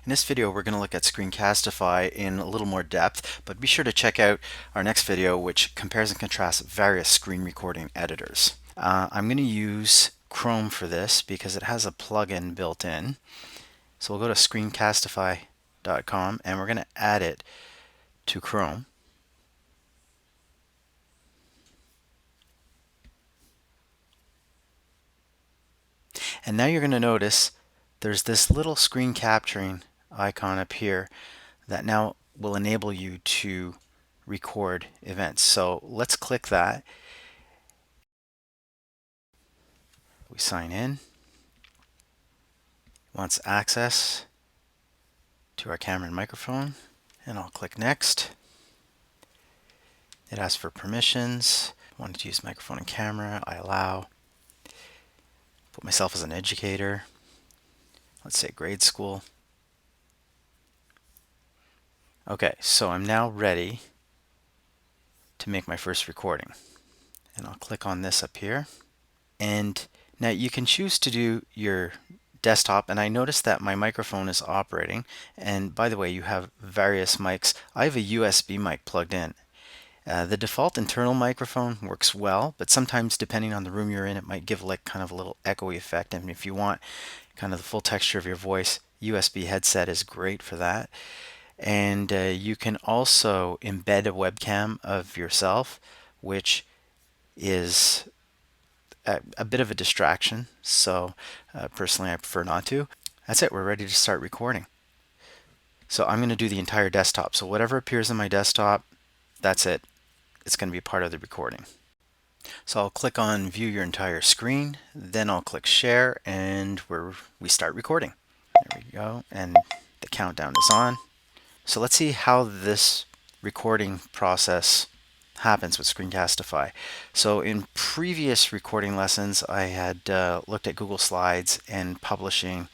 In this video, we're going to look at Screencastify in a little more depth, but be sure to check out our next video, which compares and contrasts various screen recording editors. I'm going to use Chrome for this because it has a plugin built in. So we'll go to screencastify.com and we're going to add it to Chrome. And now you're going to notice there's this little screen capturing icon up here that now will enable you to record events. So let's click that. We sign in. It wants access to our camera and microphone, and I'll click next. It asks for permissions. I wanted to use microphone and camera. I allow. Put myself as an educator. Let's say grade school. Okay, so I'm now ready to make my first recording. And I'll click on this up here. And now you can choose to do your desktop, and I noticed that my microphone is operating. And by the way, you have various mics. I have a USB mic plugged in. The default internal microphone works well, but sometimes depending on the room you're in, it might give like kind of a little echoey effect. And if you want kind of the full texture of your voice, USB headset is great for that. And you can also embed a webcam of yourself, which is a bit of a distraction. So personally, I prefer not to. That's it. We're ready to start recording. So I'm going to do the entire desktop. So whatever appears on my desktop, that's it. It's going to be part of the recording. So I'll click on view your entire screen, then I'll click share, and we start recording. There we go, and the countdown is on. So let's see how this recording process happens with Screencastify. So in previous recording lessons, I had looked at Google Slides and publishing,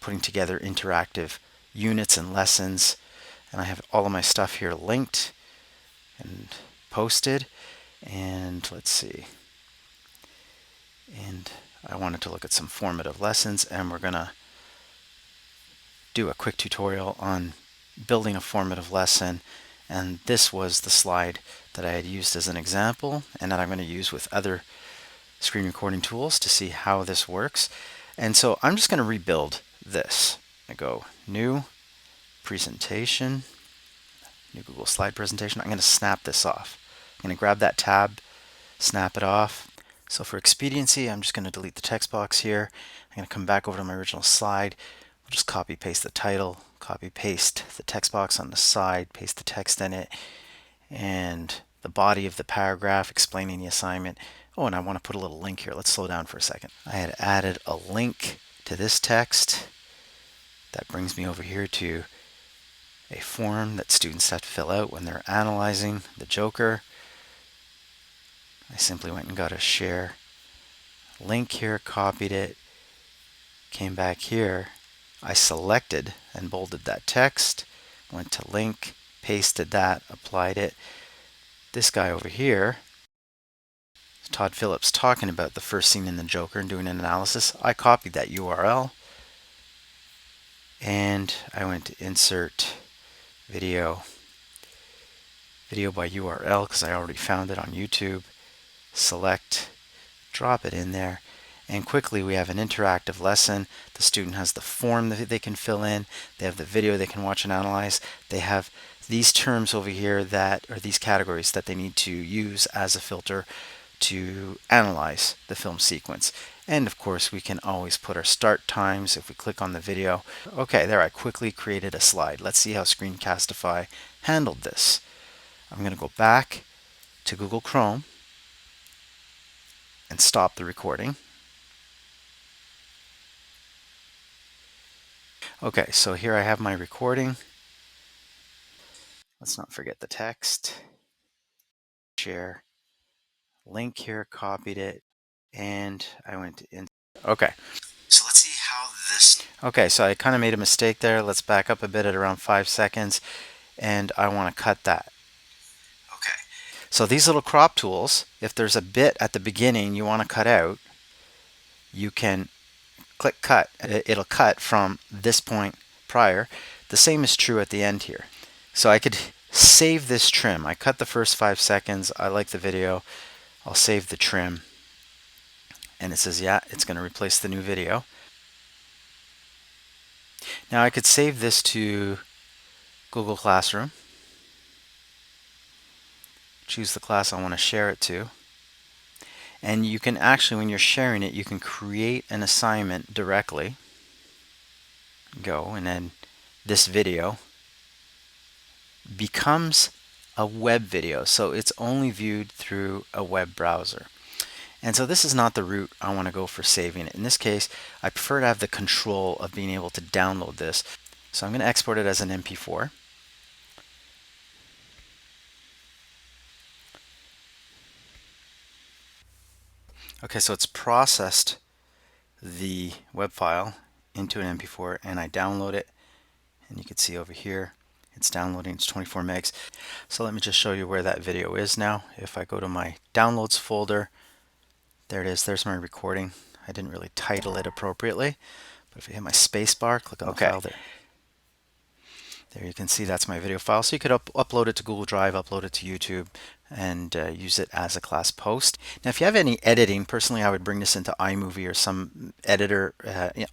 putting together interactive units and lessons, and I have all of my stuff here linked and posted. And let's see, and I wanted to look at some formative lessons, and we're gonna do a quick tutorial on building a formative lesson. And this was the slide that I had used as an example and that I'm going to use with other screen recording tools to see how this works. And so I'm just going to rebuild this. I go new presentation, new Google slide presentation. I'm going to snap this off. I'm going to grab that tab, snap it off. So for expediency, I'm just going to delete the text box here. I'm going to come back over to my original slide. We'll just copy paste the title, copy paste the text box on the side, paste the text in it, and the body of the paragraph explaining the assignment. Oh, and I want to put a little link here. Let's slow down for a second. I had added a link to this text. That brings me over here to a form that students have to fill out when they're analyzing the Joker. I simply went and got a share link here, copied it, came back here. I selected and bolded that text, went to link, pasted that, applied it. This guy over here, Todd Phillips, talking about the first scene in the Joker and doing an analysis. I copied that URL and I went to insert video by URL because I already found it on YouTube. Select, drop it in there, and quickly we have an interactive lesson. The student has the form that they can fill in, they have the video they can watch and analyze, they have these terms over here that are these categories that they need to use as a filter to analyze the film sequence. And of course we can always put our start times if we click on the video. Okay, there, I quickly created a slide. Let's see how Screencastify handled this. I'm going to go back to Google Chrome and stop the recording. Okay, so here I have my recording. Let's not forget the text. Share. Link here, copied it, and I went in. Okay. So let's see how this. Okay, so I kind of made a mistake there. Let's back up a bit at around 5 seconds, and I want to cut that. Okay. So these little crop tools, if there's a bit at the beginning you want to cut out, you can click cut. It'll cut from this point prior, the same is true at the end here. So I could save this trim. I cut the first 5 seconds. I like the video. I'll save the trim. And it says, yeah, it's going to replace the new video. Now I could save this to Google Classroom. Choose the class I want to share it to. And you can actually, when you're sharing it, you can create an assignment directly. Go, and then this video becomes a web video. So it's only viewed through a web browser. And so this is not the route I want to go for saving it. In this case, I prefer to have the control of being able to download this. So I'm going to export it as an MP4. Okay, so it's processed the web file into an MP4 and I download it, and you can see over here it's downloading. It's 24 megs. So let me just show you where that video is now. If I go to my downloads folder, there it is. There's my recording. I didn't really title it appropriately, but if I hit my space bar, click on the file there. There you can see that's my video file. So you could upload it to Google Drive, upload it to YouTube, and use it as a class post. Now if you have any editing, personally I would bring this into iMovie or some editor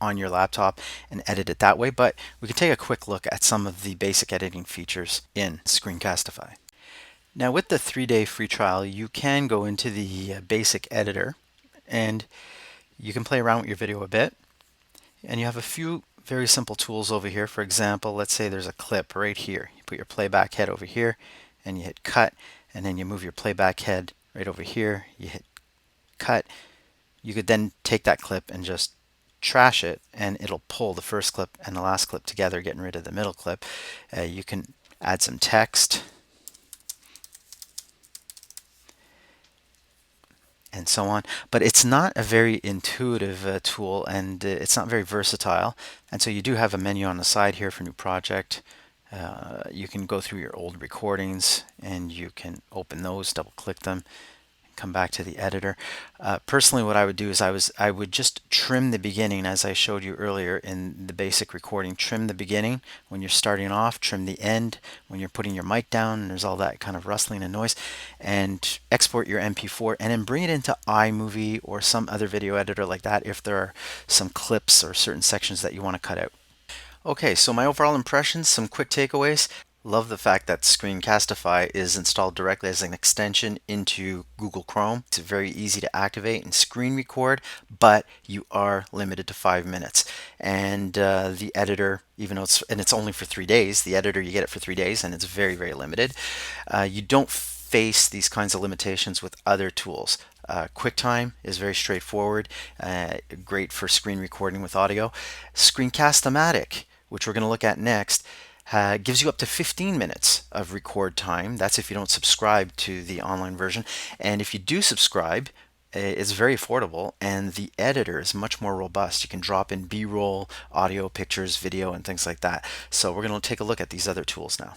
on your laptop and edit it that way, but we can take a quick look at some of the basic editing features in Screencastify. Now with the 3-day free trial, you can go into the basic editor and you can play around with your video a bit, and you have a few very simple tools over here. For example, let's say there's a clip right here. You put your playback head over here and you hit cut, and then you move your playback head right over here, you hit cut. You could then take that clip and just trash it, and it'll pull the first clip and the last clip together, getting rid of the middle clip. You can add some text and so on, but it's not a very intuitive tool, and it's not very versatile. And so you do have a menu on the side here for new project. You can go through your old recordings and you can open those, double click them, come back to the editor. Personally, what I would do is I would just trim the beginning, as I showed you earlier in the basic recording. Trim the beginning when you're starting off, trim the end when you're putting your mic down and there's all that kind of rustling and noise, and export your MP4 and then bring it into iMovie or some other video editor like that if there are some clips or certain sections that you want to cut out. Okay, so my overall impressions, some quick takeaways. Love the fact that Screencastify is installed directly as an extension into Google Chrome. It's very easy to activate and screen record, but you are limited to 5 minutes. And the editor, even though it's only for 3 days, the editor, you get it for 3 days, and it's very, very limited. You don't face these kinds of limitations with other tools. QuickTime is very straightforward, great for screen recording with audio. Screencast-O-Matic, which we're going to look at next, gives you up to 15 minutes of record time. That's if you don't subscribe to the online version. And if you do subscribe, it's very affordable, and the editor is much more robust. You can drop in B-roll, audio, pictures, video, and things like that. So we're going to take a look at these other tools now.